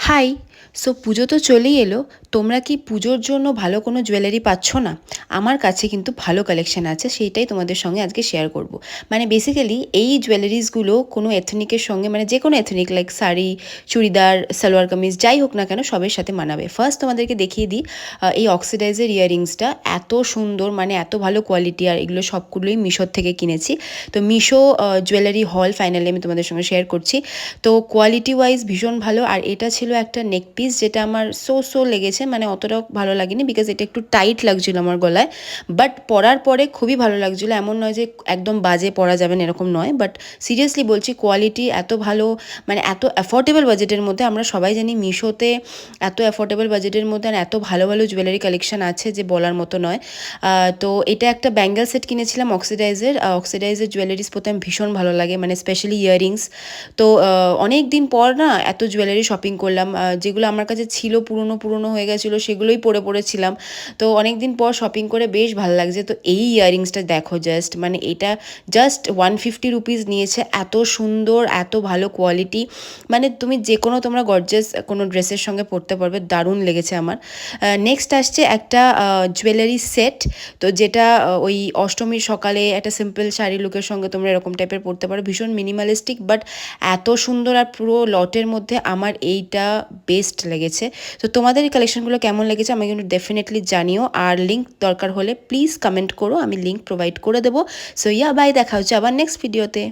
High. So পুজো তো চলেই এলো। তোমরা কি পুজোর জন্য ভালো কোনো জুয়েলারি পাচ্ছ না? আমার কাছে কিন্তু ভালো কালেকশন আছে, সেইটাই তোমাদের সঙ্গে আজকে শেয়ার করব। মানে বেসিক্যালি এই জুয়েলারিসগুলো কোনো এথনিকের সঙ্গে, মানে যে কোনো এথনিক লাইক শাড়ি, চুড়িদার, সালোয়ার কামিজ যাই হোক না কেন সবের সাথে মানাবে। ফার্স্ট তোমাদেরকে দেখিয়ে দিই এই অক্সিডাইজের ইয়াররিংসটা। এত সুন্দর, মানে এত ভালো কোয়ালিটি, আর এগুলো সবগুলোই মিশোর থেকে কিনেছি। তো মিশো জুয়েলারি হল ফাইনালি আমি তোমাদের সঙ্গে শেয়ার করছি। তো কোয়ালিটি ওয়াইজ ভীষণ ভালো। আর এটা ছিল একটা নেক পিস, যেটা আমার সো লেগেছে, মানে অতটাও ভালো লাগেনি বিকজ এটা একটু টাইট লাগছিল আমার গলায়। বাট পরার পরে খুবই ভালো লাগছিলো। এমন নয় যে একদম বাজে পরা যাবে না, এরকম নয়। বাট সিরিয়াসলি বলছি, কোয়ালিটি এত ভালো, মানে এত অ্যাফোর্ডেবল বাজেটের মধ্যে। আমরা সবাই জানি মিশোতে এত অ্যাফোর্ডেবল বাজেটের মধ্যে আর এত ভালো ভালো জুয়েলারি কালেকশন আছে যে বলার মতো নয়। তো এটা একটা ব্যাঙ্গেল সেট কিনেছিলাম অক্সিডাইজের জুয়েলারিস পরতে আমি ভীষণ ভালো লাগে, মানে স্পেশালি ইয়াররিংস। তো অনেক দিন পর না এত জুয়েলারি শপিং করলাম, যেগুলো আমার কাছে ছিল পুরনো হয়ে গেছিলো, সেগুলোই পরেছিলাম। তো অনেক দিন পর শপিং করে বেশ ভালো লাগছে। তো এই ইয়াররিংসটা দেখো জাস্ট, মানে এটা জাস্ট 150 রুপিস নিয়েছে। এত সুন্দর, এত ভালো কোয়ালিটি, মানে তুমি যে কোনো তোমরা গর্জিয়াস কোনো ড্রেসের সঙ্গে পরতে পারবে। দারুণ লেগেছে আমার। নেক্সট আসছে একটা জুয়েলারি সেট, তো যেটা ওই অষ্টমীর সকালে একটা সিম্পল শাড়ি লুকের সঙ্গে তোমরা এরকম টাইপের পরতে পারো। ভীষণ মিনিমালিস্টিক বাট এত সুন্দর, আর পুরো লটের মধ্যে আমার এইটা বেস্ট লেগেছে। তো তোমাদের এই কালেকশনগুলো কেমন লেগেছে আমাকে কিন্তু ডেফিনেটলি জানিও। আর লিঙ্ক দরকার হলে প্লিজ কমেন্ট করো, আমি লিঙ্ক প্রোভাইড করে দেবো। সো বাই, দেখা হচ্ছে আবার নেক্সট ভিডিওতে।